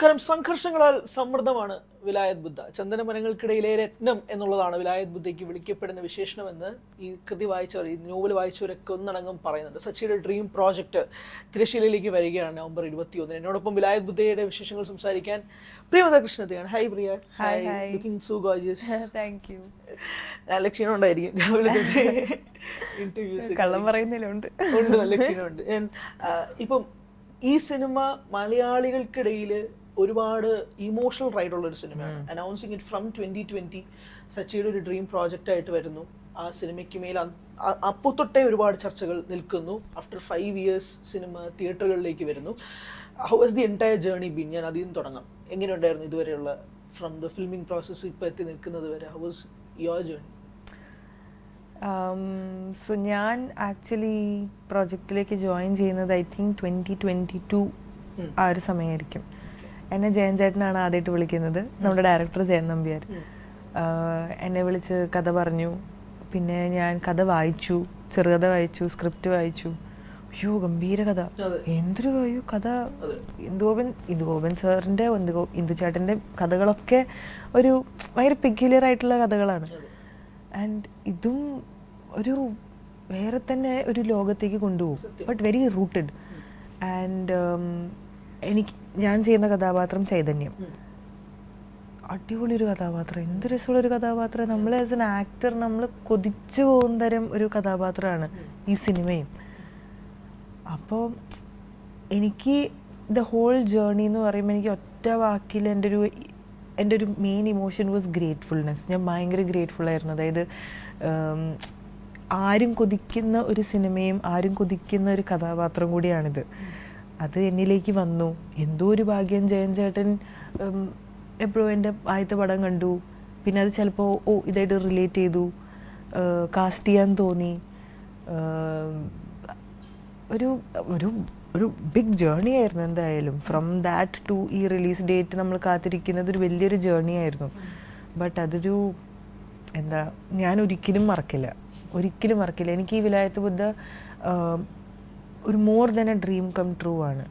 നമസ്കാരം. സംഘർഷങ്ങളാൽ സമൃദ്ധമാണ് വിലായത് ബുദ്ധ. ചന്ദനമരങ്ങൾക്കിടയിലെ രത്നം എന്നുള്ളതാണ് വിലായത് ബുദ്ധയ്ക്ക് വിളിക്കപ്പെടുന്ന വിശേഷണമെന്ന് ഈ കൃതി വായിച്ചവർ, ഈ നോവൽ വായിച്ചവരൊക്കെ ഒന്നടങ്കം പറയുന്നുണ്ട്. സച്ചിയുടെ ഡ്രീം പ്രോജക്റ്റ് തിരശ്ശീലയിലേക്ക് വരികയാണ് നവംബർ 21. എന്നോടൊപ്പം വിലായത് ബുദ്ധയുടെ വിശേഷങ്ങൾ സംസാരിക്കാൻ പ്രിയമത കൃഷ്ണത്തെയാണ്. Hi Priya. Looking so gorgeous. Thank you. നല്ല ക്ഷീണം ഉണ്ടായിരിക്കും രാവിലെ ഇന്റർവ്യൂസ്. കള്ളം പറയുന്നതിലുണ്ട്, നല്ല ക്ഷീണമുണ്ട്. ഇപ്പം ഈ സിനിമ മലയാളികൾക്കിടയിൽ ഒരുപാട് ഇമോഷണൽ റൈഡുള്ള ഒരു സിനിമയാണ്. അനൗൺസിങ് ഇറ്റ് ഫ്രം 2020 സച്ചിയുടെ ഒരു ഡ്രീം പ്രോജക്റ്റ് ആയിട്ട് വരുന്നു. ആ സിനിമയ്ക്ക് മേൽ അപ്പോൾ തൊട്ടേ ഒരുപാട് ചർച്ചകൾ നിൽക്കുന്നു. ആഫ്റ്റർ 5 years സിനിമ തിയേറ്ററുകളിലേക്ക് വരുന്നു. How was the entire journey been? ഞാൻ അതിൽ നിന്ന് തുടങ്ങാം. എങ്ങനെയുണ്ടായിരുന്നു ഇതുവരെയുള്ള ഫ്രം ദ ഫിൽമിംഗ് പ്രോസസ്സ് ഇപ്പോൾ എത്തി നിൽക്കുന്നത് വരെ? How was your journey? So ഞാൻ ആക്ച്വലി പ്രോജക്റ്റിലേക്ക് ജോയിൻ ചെയ്യുന്നത് ഐ തിങ്ക് 2022 ആ ഒരു സമയമായിരിക്കും. എന്നെ ജയൻ ചേട്ടനാണ് ആദ്യമായിട്ട് വിളിക്കുന്നത്, നമ്മുടെ ഡയറക്ടർ ജയൻ നമ്പ്യാർ. എന്നെ വിളിച്ച് കഥ പറഞ്ഞു. പിന്നെ ഞാൻ കഥ വായിച്ചു, ചെറുകഥ വായിച്ചു, സ്ക്രിപ്റ്റ് വായിച്ചു. അയ്യോ ഗംഭീര കഥ, എന്തൊരു കഥ! ഇന്ദുഗോപൻ സാറിൻ്റെ, ഇന്ദു ചേട്ടൻ്റെ കഥകളൊക്കെ ഒരു ഭയങ്കര പെക്യുലർ ആയിട്ടുള്ള കഥകളാണ്. ആൻഡ് ഇതും ഒരു വേറെ തന്നെ ഒരു ലോകത്തേക്ക് കൊണ്ടുപോകും, ബട്ട് വെരി റൂട്ടഡ്. ആൻഡ് ഞാൻ ചെയ്യുന്ന കഥാപാത്രം ചൈതന്യം. അടിപൊളി ഒരു കഥാപാത്രം, എന്ത് രസമുള്ളൊരു കഥാപാത്രം. നമ്മൾ ആസ് എൻ ആക്ടർ നമ്മൾ കൊതിച്ചു പോകുന്ന തരം ഒരു കഥാപാത്രമാണ് ഈ സിനിമയും. അപ്പോൾ എനിക്ക് ദ ഹോൾ ജേർണി എന്ന് പറയുമ്പോൾ എനിക്ക് ഒറ്റ വാക്കിൽ എൻ്റെ ഒരു മെയിൻ ഇമോഷൻ വാസ് ഗ്രേറ്റ്ഫുൾനെസ്. ഞാൻ ഭയങ്കര ഗ്രേറ്റ്ഫുൾ ആയിരുന്നു. അതായത് ആരും കൊതിക്കുന്ന ഒരു സിനിമയും ആരും കൊതിക്കുന്ന ഒരു കഥാപാത്രം കൂടിയാണിത്. അത് എന്നിലേക്ക് വന്നു. എന്തോ ഒരു ഭാഗ്യം. ജയൻ ചേട്ടൻ എപ്പോഴും എൻ്റെ ആദ്യത്തെ പടം കണ്ടു. പിന്നെ അത് ചിലപ്പോൾ ഇതായിട്ട് റിലേറ്റ് ചെയ്തു, കാസ്റ്റ് ചെയ്യാൻ തോന്നി. ഒരു ഒരു ഒരു ബിഗ് ജേർണി ആയിരുന്നു എന്തായാലും. ഫ്രം ദാറ്റ് ടു ഈ റിലീസ് ഡേറ്റ് നമ്മൾ കാത്തിരിക്കുന്നത് ഒരു വലിയൊരു ജേർണി ആയിരുന്നു. ബട്ട് അതൊരു ഞാൻ ഒരിക്കലും മറക്കില്ല. എനിക്ക് ഈ വിലായത്ത് ബുദ്ധ ഒരു more than a dream come true ആണ്.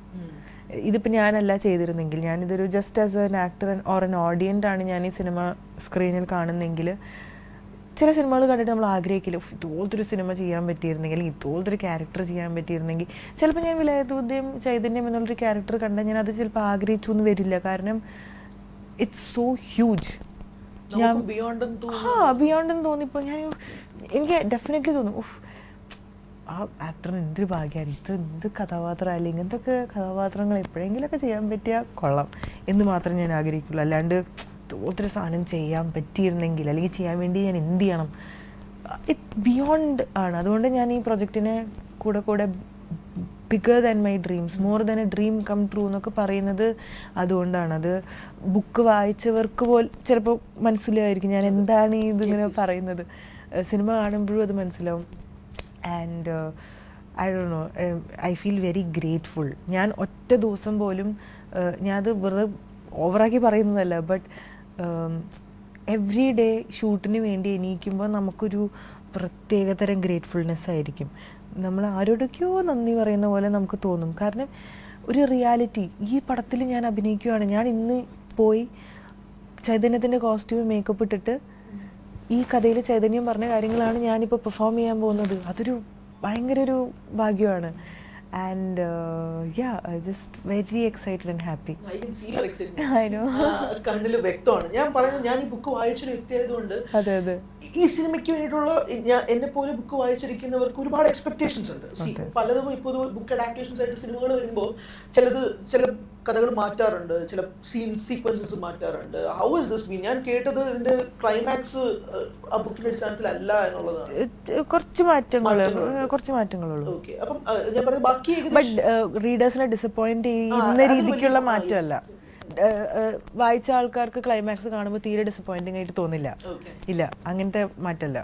ഇതിപ്പോൾ ഞാനല്ല ചെയ്തിരുന്നെങ്കിൽ, ഞാനിതൊരു just as an actor or an audience ആണ് ഞാൻ ഈ സിനിമ സ്ക്രീനിൽ കാണുന്നെങ്കിൽ, ചില സിനിമകൾ കണ്ടിട്ട് നമ്മൾ ആഗ്രഹിക്കില്ല ഇതുപോലത്തെ ഒരു സിനിമ ചെയ്യാൻ പറ്റിയിരുന്നെങ്കിൽ, അല്ലെങ്കിൽ ഇതുപോലത്തെ ഒരു ക്യാരക്ടർ ചെയ്യാൻ പറ്റിയിരുന്നെങ്കിൽ. ചിലപ്പോൾ ഞാൻ വിലായത്ത് ബുദ്ധയും ചൈതന്യം എന്നുള്ളൊരു ക്യാരക്ടർ കണ്ടാൽ ഞാൻ അത് ചിലപ്പോൾ ആഗ്രഹിച്ചു എന്ന് വരില്ല. കാരണം ഇറ്റ്സ് സോ ഹ്യൂജ്. ബിയോണ്ടെന്ന് തോന്നിപ്പോൾ എനിക്ക് ഡെഫിനറ്റ്ലി തോന്നും ആ ആക്ടറിന് എന്തൊരു ഭാഗ്യമാണ്, എന്ത് കഥാപാത്രമല്ല, ഇങ്ങനത്തെ കഥാപാത്രങ്ങൾ എപ്പോഴെങ്കിലുമൊക്കെ ചെയ്യാൻ പറ്റിയാൽ കൊള്ളാം എന്ന് മാത്രമേ ഞാൻ ആഗ്രഹിക്കുള്ളൂ. അല്ലാണ്ട് ഒത്തിരി സാധനം ചെയ്യാൻ പറ്റിയിരുന്നെങ്കിൽ, അല്ലെങ്കിൽ ചെയ്യാൻ വേണ്ടി ഞാൻ എന്ത് ചെയ്യണം, ഇറ്റ് ബിയോണ്ട് ആണ്. അതുകൊണ്ട് ഞാൻ ഈ പ്രൊജക്റ്റിനെ കൂടെ bigger than my dreams, more than a dream come true എന്നൊക്കെ പറയുന്നത് അതുകൊണ്ടാണ്. അത് ബുക്ക് വായിച്ചവർക്ക് പോലും ചിലപ്പോൾ മനസ്സിലായിരിക്കും ഞാൻ എന്താണ് ഇതിങ്ങനെ പറയുന്നത്. സിനിമ കാണുമ്പോഴും അത് മനസ്സിലാവും. And I don't know, I feel very grateful. ഞാൻ ഒറ്റ ദിവസം പോലും, ഞാനത് വെറുതെ ഓവറാക്കി പറയുന്നതല്ല, ബട്ട് എവ്രി ഡേ ഷൂട്ടിന് വേണ്ടി എണീക്കുമ്പോൾ നമുക്കൊരു പ്രത്യേകതരം ഗ്രേറ്റ്ഫുൾനെസ് ആയിരിക്കും. നമ്മൾ ആരോടൊക്കെയോ നന്ദി പറയുന്ന പോലെ നമുക്ക് തോന്നും. കാരണം ഒരു റിയാലിറ്റി, ഈ പടത്തിൽ ഞാൻ അഭിനയിക്കുകയാണ്, ഞാൻ ഇന്ന് പോയി ചൈതന്യത്തിൻ്റെ കോസ്റ്റ്യൂം മേക്കപ്പ് ഇട്ടിട്ട് ഈ കഥയിൽ ചൈതന്യം പറഞ്ഞ കാര്യങ്ങളാണ് ഞാനിപ്പോൾ പെർഫോം ചെയ്യാൻ പോകുന്നത്. അതൊരു ഭയങ്കര ഒരു ഭാഗ്യമാണ്. And just very excited and happy. കണ്ണിൽ വ്യക്തമാണ്. ഞാൻ പറയുന്നത്, ഞാൻ ഈ ബുക്ക് വായിച്ചൊരു വ്യക്തിയായതുകൊണ്ട് അതെ ഈ സിനിമയ്ക്ക് വേണ്ടിയിട്ടുള്ള എന്നെ പോലെ ബുക്ക് വായിച്ചിരിക്കുന്നവർക്ക് ഒരുപാട് എക്സ്പെക്ടേഷൻസ് ഉണ്ട്. പലതും ഇപ്പോൾ ബുക്ക് അഡാപ്റ്റേഷൻസ് ആയിട്ട് സിനിമകൾ വരുമ്പോൾ ചില കഥകൾ മാറ്റാറുണ്ട്, ചില സീക്വൻസസ് മാറ്റാറുണ്ട്. How is this been? ഞാൻ കേട്ടത് ഇതിന്റെ ക്ലൈമാക്സ് ആ ബുക്കിന്റെ അടിസ്ഥാനത്തിലല്ല എന്നുള്ളതാണ്. കുറച്ച് മാറ്റങ്ങളുള്ളൂ. ഓക്കെ. അപ്പം ഞാൻ പറഞ്ഞത് ബാക്കി റീഡേഴ്സിനെ ഡിസപ്പോയിന്റ് ചെയ്യുന്ന രീതിക്കുള്ള മാറ്റമല്ല. വായിച്ച ആൾക്കാർക്ക് ക്ലൈമാക്സ് കാണുമ്പോൾ തീരെ ഡിസപ്പോയിന്റിംഗ് ആയിട്ട് തോന്നില്ല. ഇല്ല, അങ്ങനത്തെ മാറ്റമല്ല.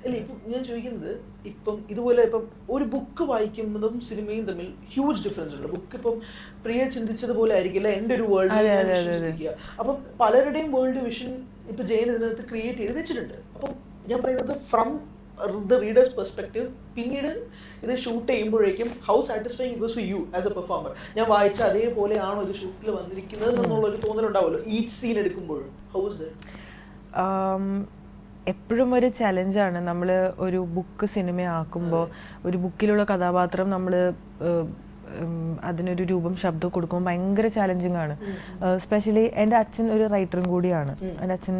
അല്ല, ഇപ്പം ഞാൻ ചോദിക്കുന്നത്, ഇപ്പം ഇതുപോലെ ഇപ്പം ഒരു ബുക്ക് വായിക്കുന്നതും സിനിമയും തമ്മിൽ ഹ്യൂജ് ഡിഫറൻസ് ഉണ്ട്. ബുക്ക് ഇപ്പം പ്രിയ ചിന്തിച്ചതുപോലെ ആയിരിക്കില്ല എൻ്റെ ഒരു വേൾഡ് ചിന്തിക്കുക. അപ്പം പലരുടെയും വേൾഡ് വിഷൻ ഇപ്പം ജയൻ ഇതിനകത്ത് ക്രിയേറ്റ് ചെയ്ത് വെച്ചിട്ടുണ്ട്. അപ്പം ഞാൻ പറയുന്നത്, ഫ്രം ദ റീഡേഴ്സ് പെർസ്പെക്റ്റീവ്, പിന്നീട് ഇത് ഷൂട്ട് ചെയ്യുമ്പോഴേക്കും how satisfying it was for you as a performer. ഞാൻ വായിച്ച അതേപോലെയാണോ ഇത് ഷൂട്ടിൽ വന്നിരിക്കുന്നത് എന്നുള്ളൊരു തോന്നലുണ്ടാവുമല്ലോ ഈച്ച് സീൻ എടുക്കുമ്പോഴും. How was that? എപ്പോഴും ഒരു ചലഞ്ചാണ് നമ്മൾ ഒരു ബുക്ക് സിനിമയാക്കുമ്പോൾ. ഒരു ബുക്കിലുള്ള കഥാപാത്രം നമ്മൾ അതിനൊരു രൂപം ശബ്ദം കൊടുക്കുമ്പോൾ ഭയങ്കര ചാലഞ്ചിങ് ആണ്. സ്പെഷ്യലി എൻ്റെ അച്ഛൻ ഒരു റൈറ്ററും കൂടിയാണ്. എൻ്റെ അച്ഛൻ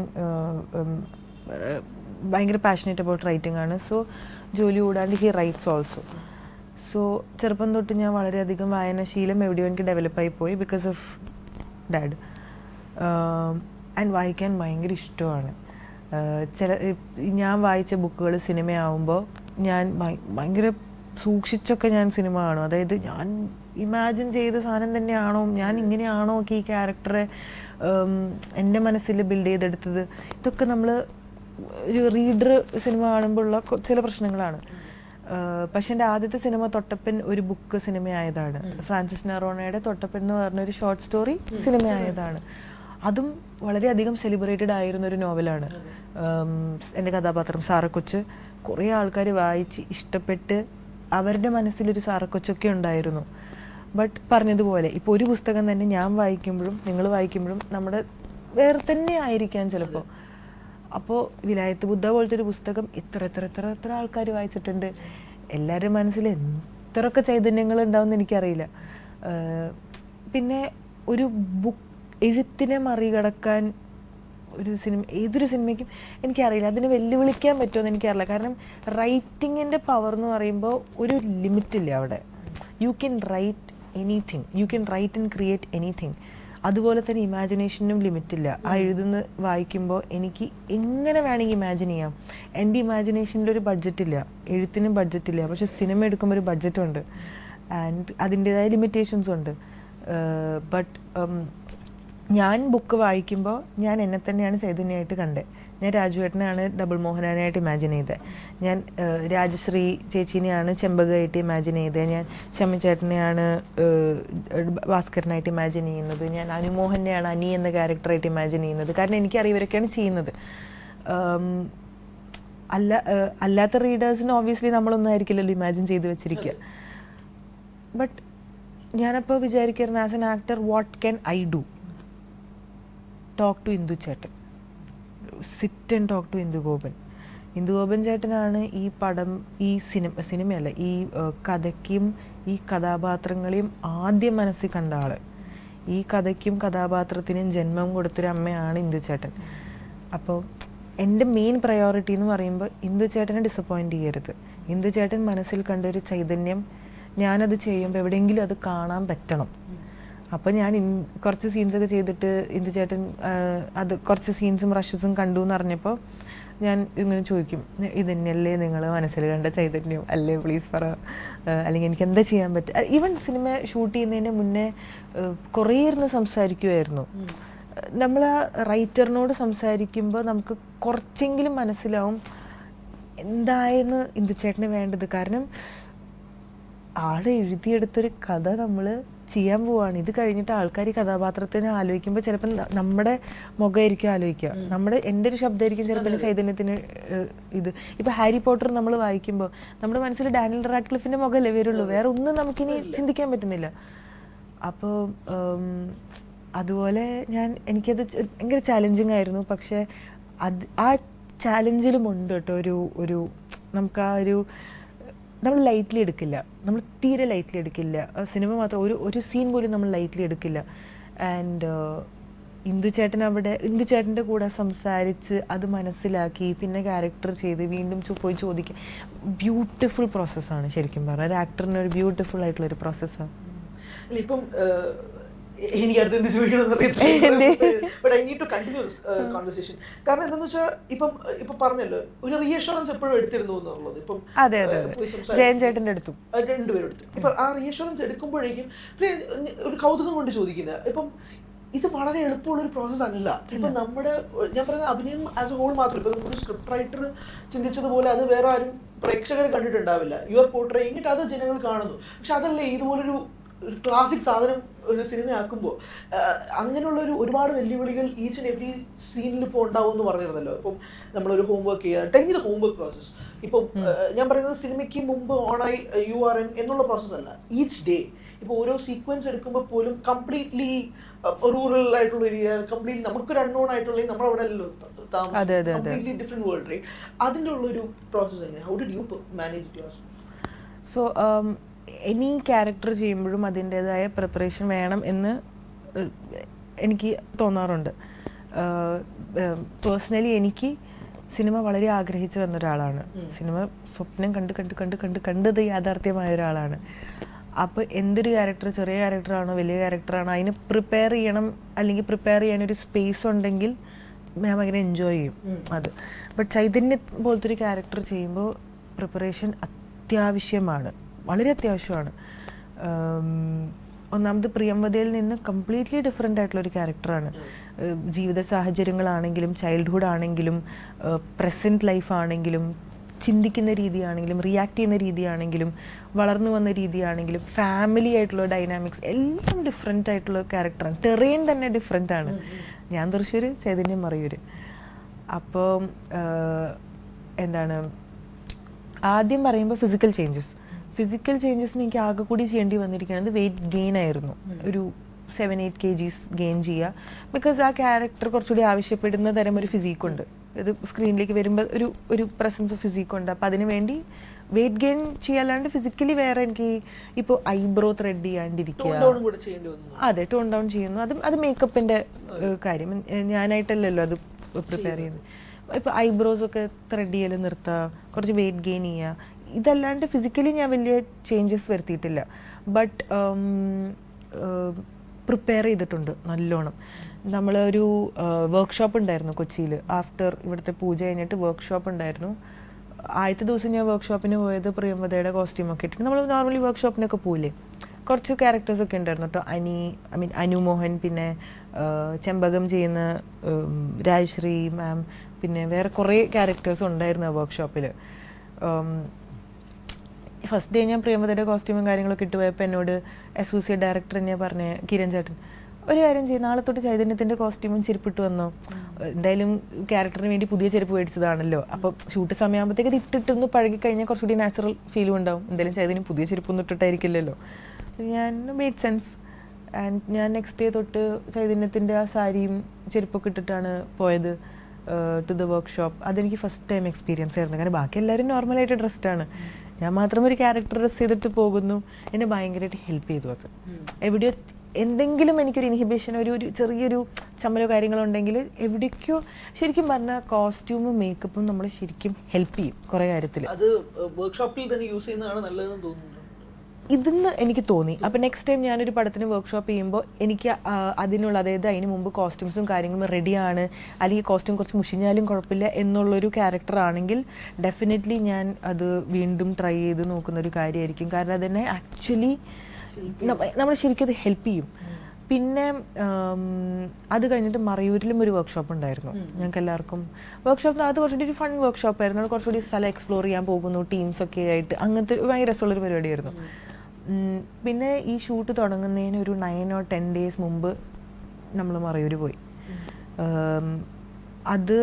ഭയങ്കര പാഷനേറ്റ് അബൌട്ട് റൈറ്റിംഗ് ആണ്. സോ ജോലി കൂടാണ്ട് ഹി റൈറ്റ്സ് ഓൾസോ. സോ ചെറുപ്പം തൊട്ട് ഞാൻ വളരെയധികം വായനാശീലം എവിടെയോ എനിക്ക് ഡെവലപ്പായി പോയി ബിക്കോസ് ഓഫ് ഡാഡ്. ആൻഡ് വായിക്കാൻ ഭയങ്കര ഇഷ്ടമാണ്. ഞാൻ വായിച്ച ബുക്കുകൾ സിനിമയാവുമ്പോൾ ഞാൻ ഭയങ്കര സൂക്ഷിച്ചൊക്കെ ഞാൻ സിനിമ കാണും. അതായത് ഞാൻ ഇമാജിൻ ചെയ്ത സാധനം തന്നെയാണോ, ഞാൻ ഇങ്ങനെയാണോ ഒക്കെ ഈ ക്യാരക്ടറെ എൻ്റെ മനസ്സിൽ ബിൽഡ് ചെയ്തെടുത്തത്. ഇതൊക്കെ നമ്മൾ ഒരു റീഡർ സിനിമ കാണുമ്പോൾ ഉള്ള ചില പ്രശ്നങ്ങളാണ്. പക്ഷെ എൻ്റെ ആദ്യത്തെ സിനിമ തൊട്ടപ്പൻ ഒരു ബുക്ക് സിനിമയായതാണ്. ഫ്രാൻസിസ് നറോണയുടെ തൊട്ടപ്പൻ എന്ന് പറഞ്ഞൊരു ഷോർട്ട് സ്റ്റോറി സിനിമയായതാണ്. അതും വളരെയധികം സെലിബ്രേറ്റഡ് ആയിരുന്ന ഒരു നോവലാണ്. എൻ്റെ കഥാപാത്രം സാറക്കൊച്ച് കുറേ ആൾക്കാർ വായിച്ച് ഇഷ്ടപ്പെട്ട് അവരുടെ മനസ്സിലൊരു സാറക്കൊച്ചൊക്കെ ഉണ്ടായിരുന്നു. ബട്ട് പറഞ്ഞതുപോലെ ഇപ്പോൾ ഒരു പുസ്തകം തന്നെ ഞാൻ വായിക്കുമ്പോഴും നിങ്ങൾ വായിക്കുമ്പോഴും നമ്മുടെ വേറെ തന്നെ ആയിരിക്കാം ചിലപ്പോൾ. അപ്പോൾ വിലായത്ത് ബുദ്ധ പോലത്തെ ഒരു പുസ്തകം എത്ര ആൾക്കാർ വായിച്ചിട്ടുണ്ട്. എല്ലാവരുടെ മനസ്സിൽ എത്രയൊക്കെ ചൈതന്യങ്ങൾ ഉണ്ടാവുമെന്ന് എനിക്കറിയില്ല. പിന്നെ ഒരു ബുക്ക് എഴുത്തിനെ മറികടക്കാൻ ഒരു സിനിമ, ഏതൊരു സിനിമയ്ക്കും എനിക്കറിയില്ല, അതിനെ വെല്ലുവിളിക്കാൻ പറ്റുമെന്ന് എനിക്കറിയില്ല. കാരണം റൈറ്റിങ്ങിൻ്റെ പവർ എന്ന് പറയുമ്പോൾ ഒരു ലിമിറ്റില്ല അവിടെ. You can write anything, you can write and create anything. അതുപോലെ തന്നെ ഇമാജിനേഷനും ലിമിറ്റില്ല. ആ എഴുതുന്ന വായിക്കുമ്പോൾ എനിക്ക് എങ്ങനെ വേണമെങ്കിൽ ഇമാജിൻ ചെയ്യാം. എൻ്റെ ഇമാജിനേഷനിലൊരു ബഡ്ജറ്റില്ല, എഴുത്തിനും ബഡ്ജറ്റില്ല. പക്ഷെ സിനിമ എടുക്കുമ്പോൾ ഒരു ബഡ്ജറ്റുണ്ട് ആൻഡ് അതിൻ്റെതായ ലിമിറ്റേഷൻസും ഉണ്ട്. ബട്ട് ഞാൻ ബുക്ക് വായിക്കുമ്പോൾ ഞാൻ എന്നെ തന്നെയാണ് ചൈതന്യമായിട്ട് കണ്ടത്. ഞാൻ രാജുവേട്ടനെയാണ് ഡബിൾ മോഹനാനായിട്ട് ഇമാജിൻ ചെയ്തത്. ഞാൻ രാജശ്രീ ചേച്ചീനെയാണ് ചെമ്പകമായിട്ട് ഇമാജിൻ ചെയ്തത്. ഞാൻ ഷമ്മിച്ചേട്ടനെയാണ് ഭാസ്കരനായിട്ട് ഇമാജിൻ ചെയ്യുന്നത്. ഞാൻ അനുമോഹനെയാണ് അനി എന്ന ക്യാരക്ടറായിട്ട് ഇമാജിൻ ചെയ്യുന്നത്. കാരണം എനിക്കറിയാം ഇവരൊക്കെയാണ് ചെയ്യുന്നത്. അല്ലാത്ത റീഡേഴ്സിന് ഓബ്വിയസ്ലി നമ്മളൊന്നും ആയിരിക്കില്ലല്ലോ ഇമാജിൻ ചെയ്ത് വെച്ചിരിക്കുക. ബട്ട് ഞാനപ്പോൾ വിചാരിക്കായിരുന്നു as an actor what can I do? Talk to Indu ചേട്ടൻ, sit and talk to Indu Gopan ചേട്ടനാണ് ഈ പടം, ഈ സിനിമയല്ല, ഈ കഥയ്ക്കും ഈ കഥാപാത്രങ്ങളെയും ആദ്യം മനസ്സിൽ കണ്ട ആള്. ഈ കഥയ്ക്കും കഥാപാത്രത്തിനും ജന്മം കൊടുത്തൊരു അമ്മയാണ് ഇന്ദു ചേട്ടൻ. അപ്പോൾ എൻ്റെ മെയിൻ പ്രയോറിറ്റി എന്ന് പറയുമ്പോൾ ഇന്ദു ചേട്ടനെ ഡിസപ്പോയിൻറ്റ് ചെയ്യരുത്. ഇന്ദു ചേട്ടൻ മനസ്സിൽ കണ്ടൊരു ചൈതന്യം ഞാനത് ചെയ്യുമ്പോൾ എവിടെയെങ്കിലും അത് കാണാൻ പറ്റണം. അപ്പോൾ ഞാൻ കുറച്ച് സീൻസൊക്കെ ചെയ്തിട്ട് ഇന്ദു ചേട്ടൻ അത് കുറച്ച് സീൻസും റഷസും കണ്ടു എന്ന് അറിഞ്ഞപ്പോൾ ഞാൻ ഇങ്ങനെ ചോദിക്കും, ഇതന്നെയല്ലേ നിങ്ങൾ മനസ്സിൽ കണ്ട ചൈതന്യം അല്ലേ, പ്ലീസ് പറ, അല്ലെങ്കിൽ എനിക്ക് എന്താ ചെയ്യാൻ പറ്റുക. ഈവൻ സിനിമ ഷൂട്ട് ചെയ്യുന്നതിന് മുന്നേ കുറേ ഇരുന്ന് സംസാരിക്കുമായിരുന്നു. നമ്മൾ ആ റൈറ്ററിനോട് സംസാരിക്കുമ്പോൾ നമുക്ക് കുറച്ചെങ്കിലും മനസ്സിലാവും എന്തായിരുന്നു ഇന്ദു ചേട്ടന് വേണ്ടത്. കാരണം ആൾ എഴുതിയെടുത്തൊരു കഥ നമ്മൾ ചെയ്യാൻ പോവാണ്. ഇത് കഴിഞ്ഞിട്ട് ആൾക്കാർ ഈ കഥാപാത്രത്തിനെ ആലോചിക്കുമ്പോൾ ചിലപ്പോൾ നമ്മുടെ മുഖമായിരിക്കും ആലോചിക്കുക, എൻ്റെ ഒരു ശബ്ദമായിരിക്കും ചിലപ്പോൾ ചൈതന്യത്തിന് ഇത്. ഇപ്പോൾ ഹാരി പോട്ടർ നമ്മൾ വായിക്കുമ്പോൾ നമ്മുടെ മനസ്സിൽ ഡാനിയൽ റാഡ്ക്ലിഫിൻ്റെ മുഖമല്ലേ വരുള്ളൂ, വേറെ ഒന്നും നമുക്കിനി ചിന്തിക്കാൻ പറ്റുന്നില്ല. അപ്പോൾ അതുപോലെ എനിക്കത് ഭയങ്കര ചാലഞ്ചിങ് ആയിരുന്നു. പക്ഷേ ആ ചാലഞ്ചിലുമുണ്ട് കേട്ടോ ഒരു നമുക്ക് ആ നമ്മൾ ലൈറ്റ്ലി എടുക്കില്ല, നമ്മൾ തീരെ ലൈറ്റ്ലി എടുക്കില്ല. സിനിമ മാത്രം ഒരു സീൻ പോലും നമ്മൾ ലൈറ്റ്ലി എടുക്കില്ല. ആൻഡ് ഇന്ദു ചേട്ടൻ്റെ കൂടെ സംസാരിച്ച് അത് മനസ്സിലാക്കി പിന്നെ ക്യാരക്ടർ ചെയ്ത് വീണ്ടും പോയി ചോദിക്കുക. ബ്യൂട്ടിഫുൾ പ്രോസസ്സാണ് ശരിക്കും പറഞ്ഞാൽ. ഒരു ആക്ടറിന് ഒരു ബ്യൂട്ടിഫുൾ ആയിട്ടുള്ളൊരു പ്രോസസ്സാണ്. ഇപ്പം എനിക്ക് അടുത്ത് എന്ത് ചോദിക്കണമെന്ന് അറിയത്തില്ല. But I need to continue conversation. കാരണം എന്താണെന്ന് വെച്ചാൽ ഇപ്പം പറഞ്ഞല്ലോ ഒരു റീഅഷുറൻസ് എപ്പോഴും എടുത്തിരുന്നു എന്നുള്ളത്. ഇപ്പം ജയൻ ചേട്ടൻ്റെ അടുത്തും രണ്ടുപേരും എടുത്തു. ഇപ്പം ആ റീഅഷുറൻസ് എടുക്കുമ്പോഴേക്കും ഒരു കൗതുകം കൊണ്ട് ചോദിക്കുന്നത്, ഇപ്പം ഇത് വളരെ എളുപ്പമുള്ളൊരു പ്രോസസ്സ് അല്ല. ഇപ്പം ഞാൻ പറയുന്ന അഭിനയം ആസ് എ ഹോൾ മാത്രം, ഇപ്പം ഒരു സ്ക്രിപ്റ്റ് റൈറ്റർ ചിന്തിച്ചതുപോലെ അത് വേറെ ആരും പ്രേക്ഷകർ കണ്ടിട്ടുണ്ടാവില്ല. യു ആർ പോർട്രേയിങ് ഇറ്റ്, അത് ജനങ്ങൾ കാണുന്നു. പക്ഷെ അതല്ലേ ഇതുപോലൊരു ഒരു ക്ലാസിക് സാധനം ഒരു സിനിമ ആക്കുമ്പോൾ അങ്ങനെയുള്ള ഒരുപാട് വെല്ലുവിളികൾ ഈച്ച് ആൻഡ് എവറി സീനിൽ ഇപ്പോൾ ഉണ്ടാവും എന്ന് പറഞ്ഞിരുന്നല്ലോ. ഇപ്പം നമ്മളൊരു ഹോംവർക്ക് ചെയ്യുക, tell me the homework process. ഇപ്പം ഞാൻ പറയുന്നത് സിനിമയ്ക്ക് മുമ്പ് ഓണായി URN എന്നുള്ള പ്രോസസ്സ് അല്ല, ഈച്ച് ഡേ. ഇപ്പോൾ ഓരോ സീക്വൻസ് എടുക്കുമ്പോൾ പോലും കംപ്ലീറ്റ്ലി റൂറൽ ആയിട്ടുള്ള ഏരിയ, കംപ്ലീറ്റ്ലി നമുക്കൊരു അൺനോൺ ആയിട്ടുള്ള നമ്മളവിടെ അല്ലല്ലോ താമസം, കംപ്ലീറ്റ്ലി ഡിഫറെന്റ് വേൾഡ്, റൈറ്റ്? അതിൻ്റെ ഉള്ളൊരു പ്രോസസ്സ് എങ്ങനെ, how did you manage it yourself? So any character ചെയ്യുമ്പോഴും അതിൻ്റെതായ പ്രിപ്പറേഷൻ വേണം എന്ന് എനിക്ക് തോന്നാറുണ്ട്. പേഴ്സണലി എനിക്ക് സിനിമ വളരെ ആഗ്രഹിച്ചു വന്ന ഒരാളാണ്. സിനിമ സ്വപ്നം കണ്ടത് യാഥാർത്ഥ്യമായ ഒരാളാണ്. അപ്പോൾ എന്തൊരു ക്യാരക്ടർ, ചെറിയ ക്യാരക്ടറാണോ വലിയ ക്യാരക്ടറാണോ, അതിന് പ്രിപ്പയർ ചെയ്യണം, അല്ലെങ്കിൽ പ്രിപ്പയർ ചെയ്യാനൊരു സ്പേസ് ഉണ്ടെങ്കിൽ ഞാൻ ഭയങ്കര എൻജോയ് ചെയ്യും അത്. ബട്ട് ചൈതന്യ പോലത്തെ ഒരു ക്യാരക്ടർ ചെയ്യുമ്പോൾ പ്രിപ്പറേഷൻ അത്യാവശ്യമാണ്, വളരെ അത്യാവശ്യമാണ്. ഒന്നാമത് പ്രിയംവദയിൽ നിന്ന് കംപ്ലീറ്റ്ലി ഡിഫറെൻ്റ് ആയിട്ടുള്ളൊരു ക്യാരക്ടറാണ്. ജീവിത സാഹചര്യങ്ങളാണെങ്കിലും ചൈൽഡ്ഹുഡ് ആണെങ്കിലും പ്രസൻറ്റ് ലൈഫ് ആണെങ്കിലും ചിന്തിക്കുന്ന രീതിയാണെങ്കിലും റിയാക്ട് ചെയ്യുന്ന രീതിയാണെങ്കിലും വളർന്നു വന്ന രീതിയാണെങ്കിലും ഫാമിലി ആയിട്ടുള്ള ഡൈനാമിക്സ് എല്ലാം ഡിഫറെൻ്റ് ആയിട്ടുള്ള ക്യാരക്ടറാണ്. ടെറേൻ തന്നെ ഡിഫറെൻ്റ് ആണ്. ഞാൻ തൃശ്ശൂർ, ചൈതന്യം മറയൂർ. അപ്പോൾ എന്താണ്, ആദ്യം പറയുമ്പോൾ ഫിസിക്കൽ ചേഞ്ചസിന് എനിക്ക് ആകെ കൂടി ചെയ്യേണ്ടി വന്നിരിക്കുന്നത് വെയിറ്റ് ഗെയിൻ ആയിരുന്നു. ഒരു 7-8 kgs ഗെയിൻ ചെയ്യുക. ബിക്കോസ് ആ ക്യാരക്ടർ കുറച്ചുകൂടി ആവശ്യപ്പെടുന്ന തരം ഒരു ഫിസിക്കുണ്ട്. ഇത് സ്ക്രീനിലേക്ക് വരുമ്പോൾ ഒരു പ്രസൻസ് ഫിസിക്കുണ്ട്. അപ്പോൾ അതിന് വേണ്ടി വെയിറ്റ് ഗെയിൻ ചെയ്യാല്ലാണ്ട് ഫിസിക്കലി വേറെ എനിക്ക് ഇപ്പോൾ ഐബ്രോ ത്രെഡ് ചെയ്യാണ്ടിരിക്കുക, അതെ, ടോൺ ഡൗൺ ചെയ്യുന്നു. അത് മേക്കപ്പിൻ്റെ കാര്യം, ഞാനായിട്ടല്ലല്ലോ അത് പ്രിപ്പയർ ചെയ്യുന്നത്. ഇപ്പോൾ ഐബ്രോസൊക്കെ ത്രെഡ് ചെയ്യൽ നിർത്തുക, കുറച്ച് വെയിറ്റ് ഗെയിൻ ചെയ്യുക. ഇതല്ലാണ്ട് ഫിസിക്കലി ഞാൻ വലിയ ചേഞ്ചസ് വരുത്തിയിട്ടില്ല. ബട്ട് പ്രിപ്പയർ ചെയ്തിട്ടുണ്ട് നല്ലോണം. നമ്മളൊരു വർക്ക്ഷോപ്പ് ഉണ്ടായിരുന്നു കൊച്ചിയിൽ. ആഫ്റ്റർ ഇവിടുത്തെ പൂജ കഴിഞ്ഞിട്ട് വർക്ക്ഷോപ്പ് ഉണ്ടായിരുന്നു. ആദ്യത്തെ ദിവസം ഞാൻ വർക്ക്ഷോപ്പിന് പോയത് പ്രിയംവദയുടെ കോസ്റ്റ്യൂമൊക്കെ ഇട്ടിട്ട് നമ്മൾ നോർമലി വർക്ക്ഷോപ്പിനൊക്കെ പോയില്ലേ, കുറച്ച് ക്യാരക്ടേഴ്സൊക്കെ ഉണ്ടായിരുന്നു കേട്ടോ. അനു മോഹൻ, പിന്നെ ചെമ്പകം ചെയ്യുന്ന രാജശ്രീ മാം, പിന്നെ വേറെ കുറേ ക്യാരക്ടേഴ്സ് ഉണ്ടായിരുന്നു ആ വർക്ക്ഷോപ്പിൽ. ഫസ്റ്റ് ഡേ ഞാൻ പ്രിയംവദയുടെ കോസ്റ്റ്യൂമും കാര്യങ്ങളൊക്കെ ഇട്ട് പോയപ്പോൾ എന്നോട് അസോസിയേറ്റ് ഡയറക്ടർ തന്നെ പറഞ്ഞ കിരൺ ചേട്ടൻ, ഒരു കാര്യം ചെയ്യും, നാളെ തൊട്ട് ചൈതന്യത്തിൻ്റെ കോസ്റ്റ്യൂമും ചെരുപ്പിട്ട് വന്നോ, എന്തായാലും ക്യാരക്ടറിന് വേണ്ടി പുതിയ ചെരുപ്പ് മേടിച്ചതാണല്ലോ, അപ്പോൾ ഷൂട്ട് സമയമാകുമ്പോഴത്തേക്ക് ഇത് ഇട്ടിട്ടൊന്ന് പഴകി കഴിഞ്ഞാൽ കുറച്ചുകൂടി നാച്ചുറൽ ഫീലും ഉണ്ടാവും. എന്തായാലും ചൈതന്യം പുതിയ ചെരുപ്പൊന്നും ഇട്ടിട്ടായിരിക്കില്ലല്ലോ. ഞാൻ മെയ്ഡ് സെൻസ്. ആൻഡ് ഞാൻ നെക്സ്റ്റ് ഡേ തൊട്ട് ചൈതന്യത്തിൻ്റെ ആ സാരിയും ചെരുപ്പൊക്കെ ഇട്ടിട്ടാണ് പോയത് ടു ദ വർക്ക്ഷോപ്പ്. അതെനിക്ക് ഫസ്റ്റ് ടൈം എക്സ്പീരിയൻസ് ആയിരുന്നു. കാരണം ബാക്കി എല്ലാവരും നോർമലായിട്ട് ഡ്രസ്ഡാണ്, ഞാൻ മാത്രം ഒരു ക്യാരക്ടർ ഡ്രസ് ചെയ്തിട്ട് പോകുന്നു. എന്നെ ഭയങ്കരമായിട്ട് ഹെൽപ്പ് ചെയ്തു അത്. എവിടെയോ എന്തെങ്കിലും എനിക്കൊരു ഇൻഹിബിഷൻ, ഒരു ചെറിയൊരു ചമ്മലോ കാര്യങ്ങളോ ഉണ്ടെങ്കിൽ എവിടേക്കോ ശരിക്കും പറഞ്ഞാൽ കോസ്റ്റ്യൂമും മേക്കപ്പും നമ്മൾ ശരിക്കും ഹെൽപ്പ് ചെയ്യും കുറേ കാര്യത്തിൽ. അത് വർക്ക്ഷോപ്പിൽ തന്നെ യൂസ് ചെയ്യുന്നതാണ് നല്ലതെന്ന് തോന്നുന്നു. ഇതെന്ന് എനിക്ക് തോന്നി. അപ്പോൾ നെക്സ്റ്റ് ടൈം ഞാനൊരു പടത്തിന് വർക്ക്ഷോപ്പ് ചെയ്യുമ്പോൾ എനിക്ക് അതിനുള്ള, അതായത് അതിന് മുമ്പ് കോസ്റ്റ്യൂംസും കാര്യങ്ങളും റെഡിയാണ്, അല്ലെങ്കിൽ കോസ്റ്റ്യൂം കുറച്ച് മുഷിഞ്ഞാലും കുഴപ്പമില്ല എന്നുള്ളൊരു ക്യാരക്ടർ ആണെങ്കിൽ ഡെഫിനറ്റ്ലി ഞാൻ അത് വീണ്ടും ട്രൈ ചെയ്ത് നോക്കുന്നൊരു കാര്യമായിരിക്കും. കാരണം അതെന്നെ ആക്ച്വലി നമ്മൾ ശരിക്കും അത് ഹെൽപ്പ് ചെയ്യും. പിന്നെ അത് കഴിഞ്ഞിട്ട് മറയൂരിലും ഒരു വർക്ക്ഷോപ്പ് ഉണ്ടായിരുന്നു ഞങ്ങൾക്ക് എല്ലാവർക്കും. വർക്ക്ഷോപ്പ് അത് കുറച്ചുകൂടി ഒരു ഫൺ വർക്ക്ഷോപ്പായിരുന്നു. അത് കുറച്ചുകൂടി സ്ഥലം എക്സ്പ്ലോർ ചെയ്യാൻ പോകുന്നു ടീംസൊക്കെ ആയിട്ട്, അങ്ങനത്തെ ഭയങ്കര രസമുള്ളൊരു പരിപാടിയായിരുന്നു. പിന്നെ ഈ ഷൂട്ട് തുടങ്ങുന്നതിന് ഒരു 9 or 10 days മുമ്പ് നമ്മൾ മറയൂർ പോയി. അത്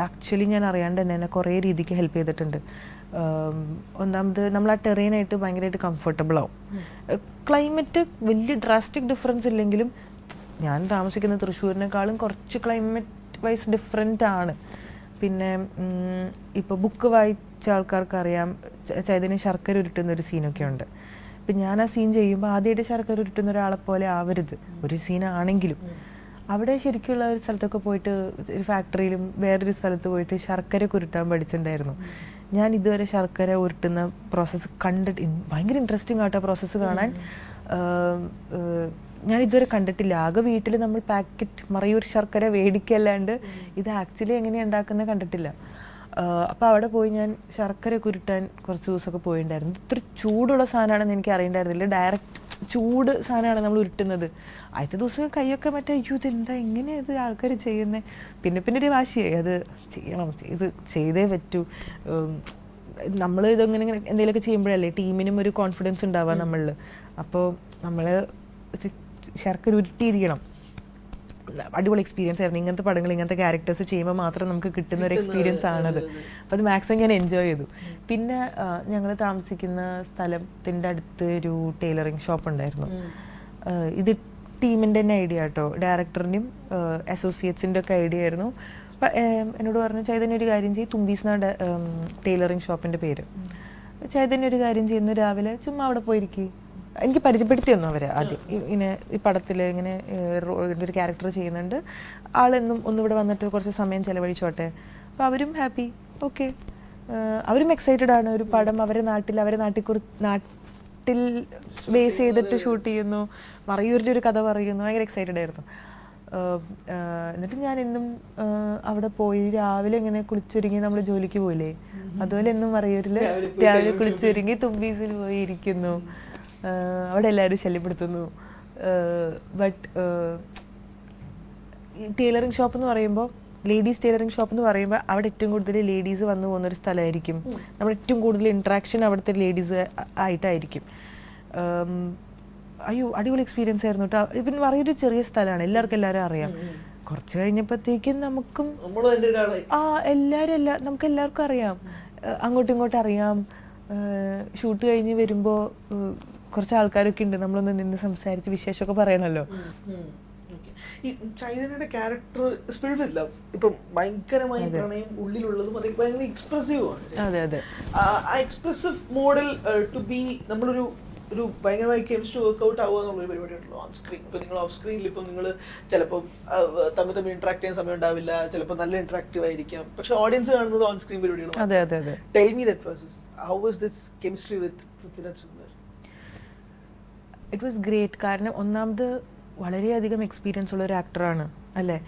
ആക്ച്വലി ഞാൻ അറിയാണ്ട് തന്നെ എന്നെ കുറേ രീതിക്ക് ഹെൽപ്പ് ചെയ്തിട്ടുണ്ട്. ഒന്നാമത് നമ്മൾ ആ ടെറേനായിട്ട് ഭയങ്കരമായിട്ട് കംഫർട്ടബിൾ ആവും. ക്ലൈമറ്റ് വലിയ ഡ്രാസ്റ്റിക് ഡിഫറൻസ് ഇല്ലെങ്കിലും ഞാൻ താമസിക്കുന്ന തൃശ്ശൂരിനേക്കാളും കുറച്ച് ക്ലൈമറ്റ് വൈസ് ഡിഫറെൻ്റ് ആണ്. പിന്നെ ഇപ്പോൾ ബുക്ക് വായിച്ച ആൾക്കാർക്ക് അറിയാം, ചൈതന്യം ശർക്കര ഉരുട്ടുന്ന ഒരു സീനൊക്കെ ഉണ്ട്. ഇപ്പം ഞാൻ ആ സീൻ ചെയ്യുമ്പോൾ ആദ്യമായിട്ട് ശർക്കര ഉരുട്ടുന്ന ഒരാളെ പോലെ ആവരുത് ഒരു സീനാണെങ്കിലും. അവിടെ ശരിക്കുള്ള ഒരു സ്ഥലത്തൊക്കെ പോയിട്ട്, ഒരു ഫാക്ടറിയിലും വേറൊരു സ്ഥലത്ത് പോയിട്ട് ശർക്കര ഉരുട്ടാൻ പഠിച്ചിട്ടുണ്ടായിരുന്നു. ഞാൻ ഇതുവരെ ശർക്കര ഉരുട്ടുന്ന പ്രോസസ്സ് കണ്ടിട്ട് ഭയങ്കര ഇൻട്രസ്റ്റിംഗ് ആട്ടോ പ്രോസസ്സ് കാണാൻ. ഞാൻ ഇതുവരെ കണ്ടിട്ടില്ല. ആകെ വീട്ടിൽ നമ്മൾ പാക്കറ്റ് മറയൂർ ശർക്കര മേടിക്കല്ലാണ്ട് ഇത് ആക്ച്വലി എങ്ങനെയാണ് ഉണ്ടാക്കുന്നത് കണ്ടിട്ടില്ല. അപ്പോൾ അവിടെ പോയി ഞാൻ ശർക്കര ഉരുട്ടാൻ കുറച്ച് ദിവസമൊക്കെ പോയിട്ടുണ്ടായിരുന്നു. ഇത്ര ചൂടുള്ള സാധനമാണെന്ന് എനിക്ക് അറിയണ്ടായിരുന്നില്ല. ഡയറക്റ്റ് ചൂട് സാധനമാണ് നമ്മൾ ഉരുട്ടുന്നത്. ആദ്യത്തെ ദിവസം കൈയൊക്കെ മറ്റേ അയ്യോ ഇതെന്താ എങ്ങനെയാണ് ഇത് ആൾക്കാർ ചെയ്യുന്നത്. പിന്നെ ഒരു വാശിയായി, അത് ചെയ്യണം, ചെയ്തേ പറ്റൂ. നമ്മൾ ഇതങ്ങനെ എന്തെങ്കിലുമൊക്കെ ചെയ്യുമ്പോഴല്ലേ ടീമിനും ഒരു കോൺഫിഡൻസ് ഉണ്ടാവുക നമ്മളിൽ. അപ്പോൾ നമ്മൾ ശർക്കര ഉരുട്ടിയിരിക്കണം. അടിപൊളി എക്സ്പീരിയൻസ് ആയിരുന്നു. ഇങ്ങനത്തെ പടങ്ങൾ, ഇങ്ങനത്തെ ക്യാരക്ടേഴ്സ് ചെയ്യുമ്പോൾ മാത്രം നമുക്ക് കിട്ടുന്ന ഒരു എക്സ്പീരിയൻസ് ആണത്. അപ്പോൾ അത് മാക്സിമം ഞാൻ എൻജോയ് ചെയ്തു. പിന്നെ ഞങ്ങൾ താമസിക്കുന്ന സ്ഥലത്തിൻ്റെ അടുത്ത് ഒരു ടൈലറിങ് ഷോപ്പ് ഉണ്ടായിരുന്നു. ഇത് ടീമിൻ്റെ തന്നെ ഐഡിയ കേട്ടോ, ഡയറക്ടറിൻ്റെയും അസോസിയേറ്റ്സിൻ്റെ ഒക്കെ ഐഡിയ ആയിരുന്നു. അപ്പം എന്നോട് പറഞ്ഞു, ചൈതന്യ ഒരു കാര്യം ചെയ്യും, തുമ്പീസ്ന്നാണ് ടൈലറിങ് ഷോപ്പിൻ്റെ പേര്. ചൈതന്യ ഒരു കാര്യം ചെയ്യുന്നു, രാവിലെ ചുമ്മാ അവിടെ പോയിരിക്കും. എനിക്ക് പരിചയപ്പെടുത്തി തന്നു അവർ ആദ്യം. ഇങ്ങനെ ഈ പടത്തിൽ ഇങ്ങനെ ഒരു ക്യാരക്ടർ ചെയ്യുന്നുണ്ട്, ആളെന്നും ഒന്നിവിടെ വന്നിട്ട് കുറച്ച് സമയം ചിലവഴിച്ചോട്ടെ. അപ്പോൾ അവരും ഹാപ്പി, ഓക്കെ. അവരും എക്സൈറ്റഡ് ആണ്. ഒരു പടം അവരെ നാട്ടിൽ ബേസ് ചെയ്തിട്ട് ഷൂട്ട് ചെയ്യുന്നു, മറയൂരിൻ്റെ ഒരു കഥ പറയുന്നു. ഭയങ്കര എക്സൈറ്റഡ് ആയിരുന്നു. എന്നിട്ട് ഞാൻ എന്നും അവിടെ പോയി രാവിലെ ഇങ്ങനെ കുളിച്ചൊരുങ്ങി നമ്മൾ ജോലിക്ക് പോയില്ലേ, അതുപോലെ എന്നും മറയൂരിൽ രാവിലെ കുളിച്ചൊരുങ്ങി തുമ്പീസിൽ പോയി ഇരിക്കുന്നു. അവിടെ എല്ലാവരും ശല്യപ്പെടുത്തുന്നു. ബട്ട് ടൈലറിങ് ഷോപ്പ് എന്ന് പറയുമ്പോൾ, ലേഡീസ് ടൈലറിങ് ഷോപ്പ് എന്ന് പറയുമ്പോൾ അവിടെ ഏറ്റവും കൂടുതൽ ലേഡീസ് വന്നു പോകുന്നൊരു സ്ഥലമായിരിക്കും. നമ്മൾ ഏറ്റവും കൂടുതൽ ഇൻട്രാക്ഷൻ അവിടുത്തെ ലേഡീസ് ആയിട്ടായിരിക്കും. അയ്യോ അടിപൊളി എക്സ്പീരിയൻസ് ആയിരുന്നു കേട്ടോ. ഇപ്പം പറയുന്നൊരു ചെറിയ സ്ഥലമാണ്, എല്ലാവരും അറിയാം. കുറച്ച് കഴിഞ്ഞപ്പോഴത്തേക്കും നമുക്കും നമുക്ക് എല്ലാവർക്കും അറിയാം, അങ്ങോട്ടും ഇങ്ങോട്ടും അറിയാം. ഷൂട്ട് കഴിഞ്ഞ് വരുമ്പോൾ കുറച്ച് ആൾക്കാരൊക്കെ ഉണ്ട്, നമ്മളൊന്ന് നിന്ന് സംസാരിച്ച് വിശേഷമൊക്കെ പറയണല്ലോ. ഈ ചൈതന്യയുടെ ക്യാരക്ടർ സ്പിൽഡ് വിത്ത് ലവ്. ഇപ്പം ഭയങ്കരമായി പ്രണയം ഉള്ളിലുള്ളതും അത് ഭയങ്കര എക്സ്പ്രസീവ് ആണ്. അതെ അതെ. ആ എക്സ്പ്രസീവ് മോഡൽ ടു ബി നമ്മളൊരു ഭയങ്കരമായി കെമിസ്ട്രി വർക്ക്ഔട്ട് ആവുക എന്നുള്ളൊരു പരിപാടിയാണല്ലോ ഓൺ സ്ക്രീൻ. ഇപ്പം നിങ്ങൾ ഓഫ് സ്ക്രീനിൽ ഇപ്പം നിങ്ങൾ ചിലപ്പോൾ തമ്മിൽ ഇന്ററാക്ട് ചെയ്യാൻ സമയം ഉണ്ടാവില്ല, ചിലപ്പോൾ നല്ല ഇന്ററാക്റ്റീവ് ആയിരിക്കാം, പക്ഷെ ഓഡിയൻസ് കാണുന്നത് ഓൺ സ്ക്രീൻ പരിപാടിയാണ്. അതെ അതെ അതെ. Tell me that process. How was this chemistry with Prithviraj Sukumar? It was great. കാരണം ഒന്നാമത് വളരെയധികം എക്സ്പീരിയൻസ് ഉള്ള ഒരു ആക്ടറാണ് അല്ലേ.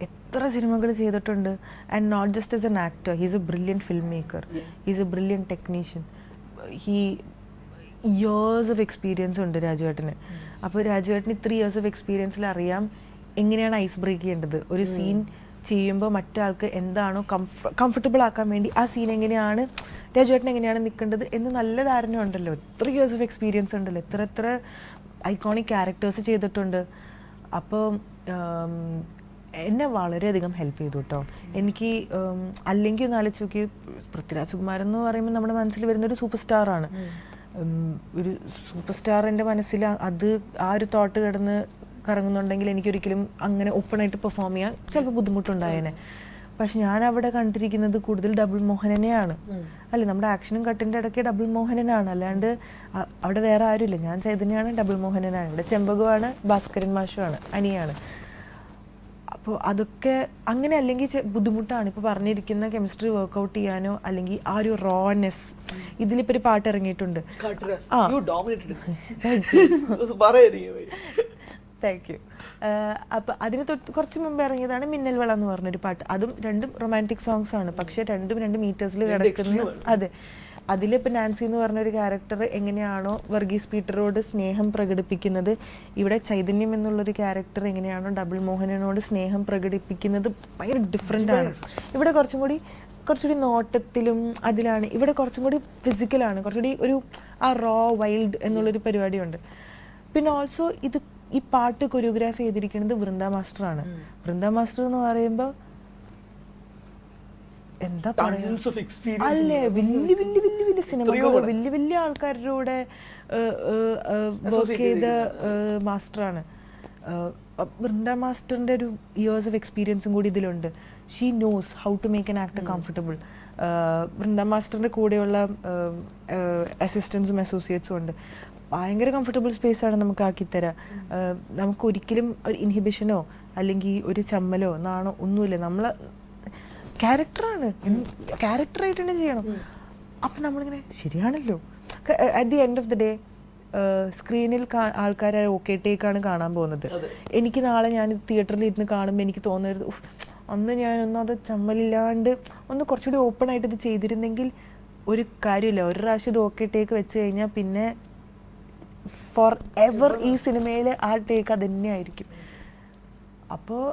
എത്ര സിനിമകൾ ചെയ്തിട്ടുണ്ട്. And not just as an actor, he's a brilliant filmmaker, he's a brilliant technician. Years of experience ഉണ്ട് രാജുവേട്ടന്. അപ്പോൾ രാജുവേട്ടന് 3 years ഓഫ് എക്സ്പീരിയൻസിൽ അറിയാം എങ്ങനെയാണ് ഐസ് ബ്രേക്ക് ചെയ്യേണ്ടത്. ഒരു സീൻ ചെയ്യുമ്പോൾ മറ്റാൾക്ക് എന്താണോ കംഫർട്ടബിൾ ആക്കാൻ വേണ്ടി ആ സീൻ എങ്ങനെയാണ്, രാജുവേട്ടൻ എങ്ങനെയാണ് നിൽക്കേണ്ടത് എന്ന് നല്ല ധാരണ ഉണ്ടല്ലോ. 3 years ഓഫ് എക്സ്പീരിയൻസ് ഉണ്ടല്ലോ, എത്ര ഐക്കോണിക് ക്യാരക്ടേഴ്സ് ചെയ്തിട്ടുണ്ട്. അപ്പോൾ എന്നെ വളരെയധികം ഹെൽപ്പ് ചെയ്തു കേട്ടോ. എനിക്ക് അല്ലെങ്കിൽ ഒന്ന് ആലോചിച്ച് നോക്കി, പൃഥ്വിരാജ് സുകുമാരൻ എന്ന് പറയുമ്പോൾ നമ്മുടെ മനസ്സിൽ വരുന്നൊരു സൂപ്പർ സ്റ്റാറാണ്. ഒരു സൂപ്പർ സ്റ്റാറിൻ്റെ മനസ്സിൽ ആ ഒരു തോട്ട് കിടന്ന് കറങ്ങുന്നുണ്ടെങ്കിൽ എനിക്കൊരിക്കലും അങ്ങനെ ഓപ്പണായിട്ട് പെർഫോം ചെയ്യാൻ ചിലപ്പോൾ ബുദ്ധിമുട്ടുണ്ടായേനെ. പക്ഷെ ഞാൻ അവിടെ കണ്ടിരിക്കുന്നത് കൂടുതൽ ഡബിൾ മോഹനനെയാണ് അല്ലേ. നമ്മുടെ ആക്ഷനും കട്ടിൻ്റെ ഇടയ്ക്ക് ഡബിൾ മോഹനനാണ്, അല്ലാണ്ട് അവിടെ വേറെ ആരുമില്ല. ഞാൻ ചൈതന്യയാണ്, ഡബിൾ മോഹനനാണ്. ഇവിടെ ചെമ്പകമാണ്, ഭാസ്കരൻ മാഷുമാണ്, അനിയാണ്. അപ്പോൾ അതൊക്കെ അങ്ങനെ അല്ലെങ്കിൽ ബുദ്ധിമുട്ടാണ്. ഇപ്പോൾ പറഞ്ഞിരിക്കുന്ന കെമിസ്ട്രി വർക്ക്ഔട്ട് ചെയ്യാനോ അല്ലെങ്കിൽ ആ ഒരു റോനെസ്. ഇതിലിപ്പോൾ ഒരു പാട്ട് ഇറങ്ങിയിട്ടുണ്ട്. Thank you. അപ്പം അതിന് കുറച്ച് മുമ്പ് ഇറങ്ങിയതാണ് മിന്നൽ വള എന്ന് പറഞ്ഞൊരു പാട്ട്. അതും രണ്ടും റൊമാൻറ്റിക് സോങ്സ് ആണ്, പക്ഷേ രണ്ടും 2 meters കിടക്കുന്നു. അതെ. അതിലിപ്പോൾ നാൻസി എന്ന് പറഞ്ഞൊരു ക്യാരക്ടർ എങ്ങനെയാണോ വർഗീസ് പീറ്ററോട് സ്നേഹം പ്രകടിപ്പിക്കുന്നത്, ഇവിടെ ചൈതന്യം എന്നുള്ളൊരു ക്യാരക്ടർ എങ്ങനെയാണോ ഡബിൾ മോഹനനോട് സ്നേഹം പ്രകടിപ്പിക്കുന്നത് ഭയങ്കര ഡിഫറെൻ്റ് ആണ്. ഇവിടെ കുറച്ചുകൂടി നോട്ടത്തിലും അതിലാണ്. ഇവിടെ കുറച്ചും കൂടി ഫിസിക്കലാണ്, കുറച്ചുകൂടി ഒരു ആ റോ വൈൽഡ് എന്നുള്ളൊരു പരിപാടിയുണ്ട്. പിന്നെ ഓൾസോ ഈ പാട്ട് കൊറിയോഗ്രാഫി ചെയ്തിരിക്കുന്നത് വൃന്ദ മാസ്റ്ററാണ്. വൃന്ദ മാസ്റ്റർ എന്ന് പറയുമ്പോൾ എന്താ പറയുക അല്ലേ, വലിയ സിനിമകൾ വലിയ ആൾക്കാരുടെ കൂടെ വർക്ക് ചെയ്ത മാസ്റ്ററാണ്. വൃന്ദ മാസ്റ്ററിൻ്റെ ഒരു ഇയേഴ്സ് ഓഫ് എക്സ്പീരിയൻസും കൂടി ഇതിലുണ്ട്. She knows how to make an actor comfortable. Vrinda മാസ്റ്ററിൻ്റെ കൂടെയുള്ള അസിസ്റ്റൻസും അസോസിയേറ്റ്സും ഉണ്ട്. ഭയങ്കര കംഫർട്ടബിൾ സ്പേസാണ് നമുക്ക് ആക്കിത്തരാം. നമുക്കൊരിക്കലും ഒരു ഇൻഹിബിഷനോ അല്ലെങ്കിൽ ഒരു ചമ്മലോ നാണോ ഒന്നുമില്ല. നമ്മൾ ക്യാരക്ടറാണ്, ക്യാരക്ടറായിട്ട് തന്നെ ചെയ്യണം. അപ്പം നമ്മളിങ്ങനെ ശരിയാണല്ലോ. At the end of the day സ്ക്രീനിൽ ആൾക്കാരെ ഓക്കെ ടേക്കാണ് കാണാൻ പോകുന്നത്. എനിക്ക് നാളെ ഞാൻ തിയേറ്ററിൽ ഇരുന്ന് കാണുമ്പോൾ എനിക്ക് തോന്നരുത് അന്ന് ഞാനൊന്നും അത് ചമ്മലില്ലാണ്ട് ഒന്ന് കുറച്ചുകൂടി ഓപ്പൺ ആയിട്ട് ഇത് ചെയ്തിരുന്നെങ്കിൽ ഒരു കാര്യമില്ല. ഒരു പ്രാവശ്യം ഇത് ഓക്കെ ടേക്ക് വെച്ച് കഴിഞ്ഞാൽ പിന്നെ ഫോർ എവർ ഈ സിനിമയിൽ ആ ടേക്ക് അത് തന്നെയായിരിക്കും. അപ്പോൾ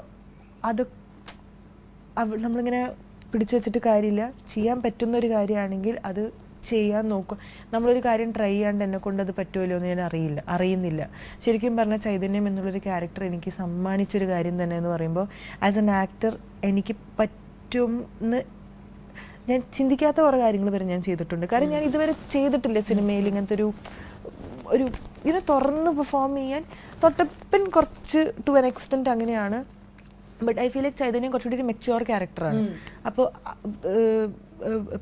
അത് നമ്മളിങ്ങനെ പിടിച്ചു വെച്ചിട്ട് കാര്യമില്ല. ചെയ്യാൻ പറ്റുന്ന ഒരു കാര്യമാണെങ്കിൽ അത് ചെയ്യാൻ നോക്കും. നമ്മളൊരു കാര്യം ട്രൈ ചെയ്യാണ്ട് എന്നെ കൊണ്ട് അത് പറ്റുമല്ലോ എന്ന് ഞാൻ അറിയുന്നില്ല. ശരിക്കും പറഞ്ഞാൽ ചൈതന്യം എന്നുള്ളൊരു ക്യാരക്ടർ എനിക്ക് സമ്മാനിച്ചൊരു കാര്യം തന്നെ എന്ന് പറയുമ്പോൾ ആസ് എൻ ആക്ടർ എനിക്ക് പറ്റുമെന്ന് ഞാൻ ചിന്തിക്കാത്ത കുറേ കാര്യങ്ങൾ വരെ ഞാൻ ചെയ്തിട്ടുണ്ട്. കാരണം ഞാൻ ഇതുവരെ ചെയ്തിട്ടില്ല സിനിമയിൽ ഇങ്ങനത്തെ ഒരു ഇങ്ങനെ തുറന്ന് പെർഫോം ചെയ്യാൻ. തൊട്ടപ്പൻ കുറച്ച് ടു എൻ എക്സ്റ്റെൻറ്റ് അങ്ങനെയാണ്. ബട്ട് ഐ ഫീൽ ലൈക്ക് ചൈതന്യം കുറച്ചുകൂടി ഒരു മെച്യൂർ ക്യാരക്ടറാണ്. അപ്പോൾ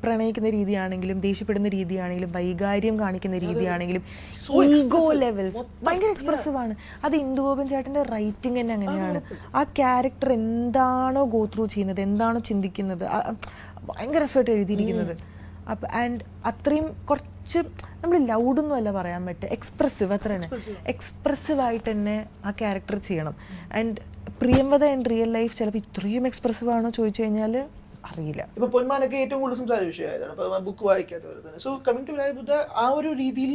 പ്രണയിക്കുന്ന രീതിയാണെങ്കിലും ദേഷ്യപ്പെടുന്ന രീതിയാണെങ്കിലും വൈകാര്യം കാണിക്കുന്ന രീതിയാണെങ്കിലും ഈഗോ ലെവൽസ് ഭയങ്കര എക്സ്പ്രസീവ് ആണ്. അത് ഇന്ദുഗോപൻ ചേട്ടൻ്റെ റൈറ്റിംഗ് തന്നെ അങ്ങനെയാണ്. ആ ക്യാരക്ടർ എന്താണോ ഗോ ത്രൂ ചെയ്യുന്നത്, എന്താണോ ചിന്തിക്കുന്നത്, ഭയങ്കര രസമായിട്ട് എഴുതിയിരിക്കുന്നത്. അപ്പം ആൻഡ് അത്രയും കുറച്ച് നമ്മൾ ലൗഡൊന്നും അല്ല പറയാൻ പറ്റുക, എക്സ്പ്രസീവ്, അത്ര തന്നെ എക്സ്പ്രസീവായിട്ട് തന്നെ ആ ക്യാരക്ടർ ചെയ്യണം. And Priyamvada and real life ചിലപ്പോൾ ഇത്രയും എക്സ്പ്രസീവ് ആണോ ചോദിച്ചു കഴിഞ്ഞാൽ അറിയില്ല. ഇപ്പൊ പൊന്മാനൊക്കെ ഏറ്റവും കൂടുതൽ സംസാര വിഷയമായതാണ്, ഇപ്പൊ ബുക്ക് വായിക്കാത്തവർ തന്നെ. സോ കമ്മിങ് ടു വിലായത് ബുദ്ധ ആ ഒരു രീതിയിൽ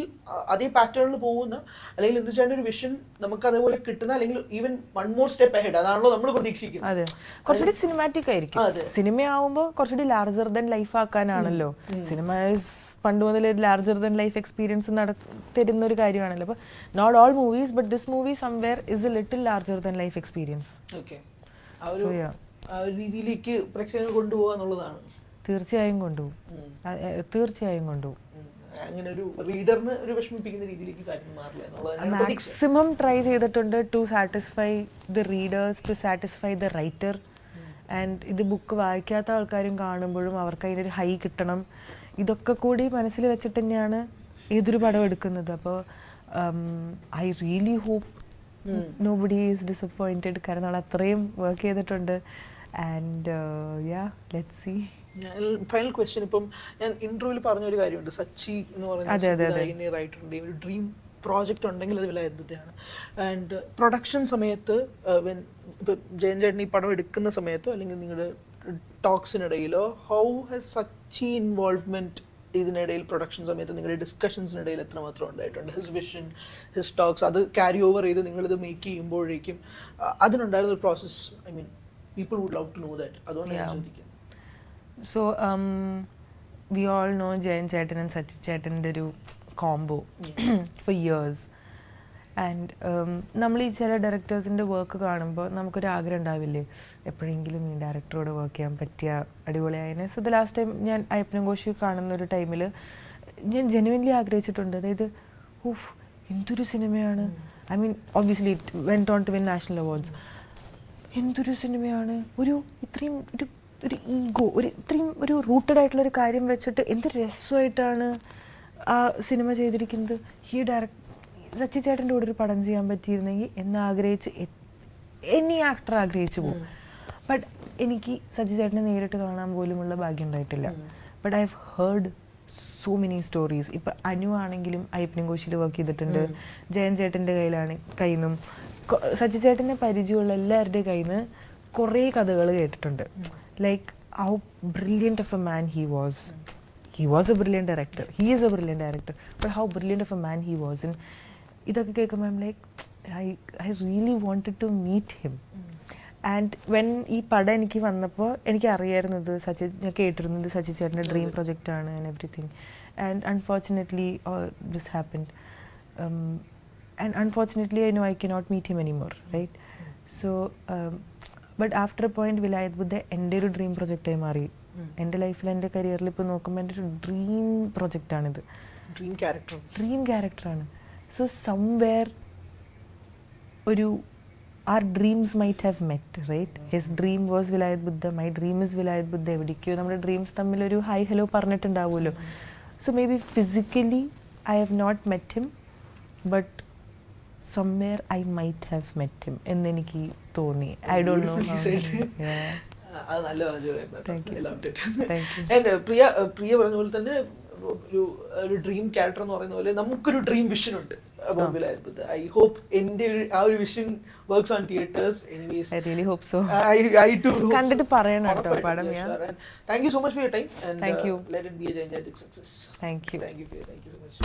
അതേ പാറ്റേണിൽ പോകുന്ന, അല്ലെങ്കിൽ എന്ത് വെച്ചാൽ ഒരു വിഷൻ നമുക്ക് അതേപോലെ കിട്ടുന്ന, അല്ലെങ്കിൽ even one more step ahead, അതാണല്ലോ നമ്മൾ പ്രതീക്ഷിക്കുന്നത്. അതെ, കുറച്ചുകൂടി സിനിമാറ്റിക് ആയിരിക്കും. സിനിമയാവുമ്പോൾ കുറച്ചുകൂടി ലാർജർ ദൻ ലൈഫ് ആക്കാനാണല്ലോ. സിനിമ പണ്ട് മുതൽ ഒരു ലാർജർ ദൻ ലൈഫ് എക്സ്പീരിയൻസ് തരുന്ന ഒരു കാര്യമാണല്ലോ. അപ്പോൾ not all movies but this movie somewhere is a little larger than life experience. Okay, ആ ഒരു രീതിയിലേക്ക് പ്രേക്ഷകർ കൊണ്ടുപോകുക എന്നുള്ളതാണ്. തീർച്ചയായും കൊണ്ടുപോകും. അങ്ങനെ ഒരു റീഡറിന് ഒരു വിഷമിപ്പിക്കുന്ന രീതിയിലേക്ക് കാര്യം മാറില്ല എന്നുള്ളതാണ് മാക്സിമം ട്രൈ ചെയ്തിട്ടുണ്ട് to satisfy the readers, to satisfy the writer. And ഇത് ബുക്ക് വായിക്കാത്ത ആൾക്കാരും കാണുമ്പോഴും അവർക്ക് അതിനൊരു ഹൈ കിട്ടണം. ഇതൊക്കെ കൂടി മനസ്സിൽ വെച്ചിട്ട് തന്നെയാണ് ഏതൊരു പടം എടുക്കുന്നത്. അപ്പോൾ I really hope nobody is disappointed. കാരണം നമ്മൾ അത്രയും വർക്ക് ചെയ്തിട്ടുണ്ട്. And let's see. Final question, ഇപ്പം ഞാൻ ഇന്റർവ്യൂവിൽ പറഞ്ഞൊരു കാര്യമുണ്ട്, സച്ചി എന്ന് പറയുന്ന റൈറ്ററിൻ്റെ ഒരു ഡ്രീം പ്രോജക്റ്റ് ഉണ്ടെങ്കിൽ അത് വിലായത് ബുദ്ധയാണ്. ആൻഡ് പ്രൊഡക്ഷൻ സമയത്ത് ഇപ്പം ജയൻ ചേട്ടൻ ഈ പടം എടുക്കുന്ന സമയത്തോ അല്ലെങ്കിൽ നിങ്ങളുടെ ടോക്സിനിടയിലോ ഹൗ ഹാസ് സച്ചി ഇൻവോൾവ്മെൻറ്റ് ഇതിനിടയിൽ പ്രൊഡക്ഷൻ സമയത്ത് നിങ്ങളുടെ ഡിസ്കഷൻസിനിടയിൽ എത്രമാത്രം ഉണ്ടായിട്ടുണ്ട്? ഹിസ് വിഷൻ, ഹിസ് ടോക്സ്, അത് ക്യാരി ഓവർ ചെയ്ത് നിങ്ങളിത് മേക്ക് ചെയ്യുമ്പോഴേക്കും അതിനുണ്ടായിരുന്ന ഒരു process, I mean people would love to know that. അതുകൊണ്ട് ഞാൻ ചോദിക്കുന്നത്. So we all know Jayan ചേട്ടൻ ആൻഡ് സച്ചി ചേട്ടൻ്റെ ഒരു കോംബോ ഫോർ ഇയേഴ്സ്. ആൻഡ് നമ്മൾ ഈ ചില ഡയറക്ടേഴ്സിൻ്റെ വർക്ക് കാണുമ്പോൾ നമുക്കൊരാഗ്രഹം ഉണ്ടാവില്ലേ എപ്പോഴെങ്കിലും ഈ ഡയറക്ടറോട് വർക്ക് ചെയ്യാൻ പറ്റിയ അടിപൊളിയായതിനെ. സോ ദ ലാസ്റ്റ് ടൈം ഞാൻ അയ്യപ്പൻ കോശി കാണുന്ന ഒരു ടൈമിൽ ഞാൻ ജെനുവിൻലി ആഗ്രഹിച്ചിട്ടുണ്ട്. അതായത് എന്തൊരു സിനിമയാണ്. I mean obviously it went on to win national awards. എന്തൊരു സിനിമയാണ്. ഇത്രയും ഒരു ഈഗോ, ഇത്രയും ഒരു റൂട്ടഡ് ആയിട്ടുള്ളൊരു കാര്യം വെച്ചിട്ട് എന്ത് രസമായിട്ടാണ് ആ സിനിമ ചെയ്തിരിക്കുന്നത്. ഈ സച്ചി ചേട്ടൻ്റെ കൂടെ ഒരു പടം ചെയ്യാൻ പറ്റിയിരുന്നെങ്കിൽ എന്നാഗ്രഹിച്ച് എനി ആക്ടർ ആഗ്രഹിച്ചു പോകും. ബട്ട് എനിക്ക് സച്ചി ചേട്ടനെ നേരിട്ട് കാണാൻ പോലുമുള്ള ഭാഗ്യം ഉണ്ടായിട്ടില്ല. But I have heard so many stories. ഇപ്പം അനു ആണെങ്കിലും അയ്യപ്പൻ കോശിയിൽ വർക്ക് ചെയ്തിട്ടുണ്ട്. ജയൻ ചേട്ടൻ്റെ കയ്യിൽ നിന്നും സച്ചി ചേട്ടനെ പരിചയമുള്ള എല്ലാവരുടെയും കയ്യിൽ നിന്ന് കുറേ കഥകൾ കേട്ടിട്ടുണ്ട്. Like how brilliant of a man he was. He was a brilliant director. He is a brilliant director. But how brilliant of a man he was. And ഇതൊക്കെ കേൾക്കുമ്പോൾ I'm like, I really wanted to meet him. And when ഈ പടം എനിക്ക് വന്നപ്പോൾ എനിക്ക് അറിയായിരുന്നു ഇത് ഞാൻ കേട്ടിരുന്നത് സച്ചി ചേട്ടൻ്റെ ഡ്രീം പ്രൊജക്റ്റ് ആണ് and everything. And unfortunately this happened. And unfortunately I know I cannot meet him anymore, right? So but after a point വിലായത് ബുദ്ധ എൻ്റെ ഒരു ഡ്രീം പ്രൊജക്റ്റായി മാറി. എൻ്റെ ലൈഫിൽ എൻ്റെ കരിയറിൽ ഇപ്പോൾ നോക്കുമ്പോൾ എൻ്റെ ഒരു ഡ്രീം പ്രൊജക്റ്റാണിത്. ഡ്രീം ക്യാരക്ടറാണ്. So somewhere our dreams might have met, right? His dream was Vilayath Buddha, my dream is Vilayath Buddha. എവിടേക്കോ നമ്മുടെ ഡ്രീംസ് തമ്മിൽ ഒരു ഹൈ ഹലോ പറഞ്ഞിട്ടുണ്ടാവുമല്ലോ. So maybe physically I have not met him, but somewhere I might have met him എന്നെനിക്ക് തോന്നി. I don't know how. അത് നല്ല വാചകമായിരുന്നു. പ്രിയ പറഞ്ഞ പോലെ തന്നെ ഒരു ഡ്രീം ക്യാരക്ടർ എന്ന് പറയുന്ന പോലെ നമുക്കൊരു ഡ്രീം വിഷൻ ഉണ്ട്. I hope എൻ്റെ ആ ഒരു vision works on theaters. Anyways, I really hope so. I too കണ്ടിട്ട് പറയണം കേട്ടോ പടം. Thank you so much for your time and thank you. Let it be a gigantic success. Thank you. Thank you so much.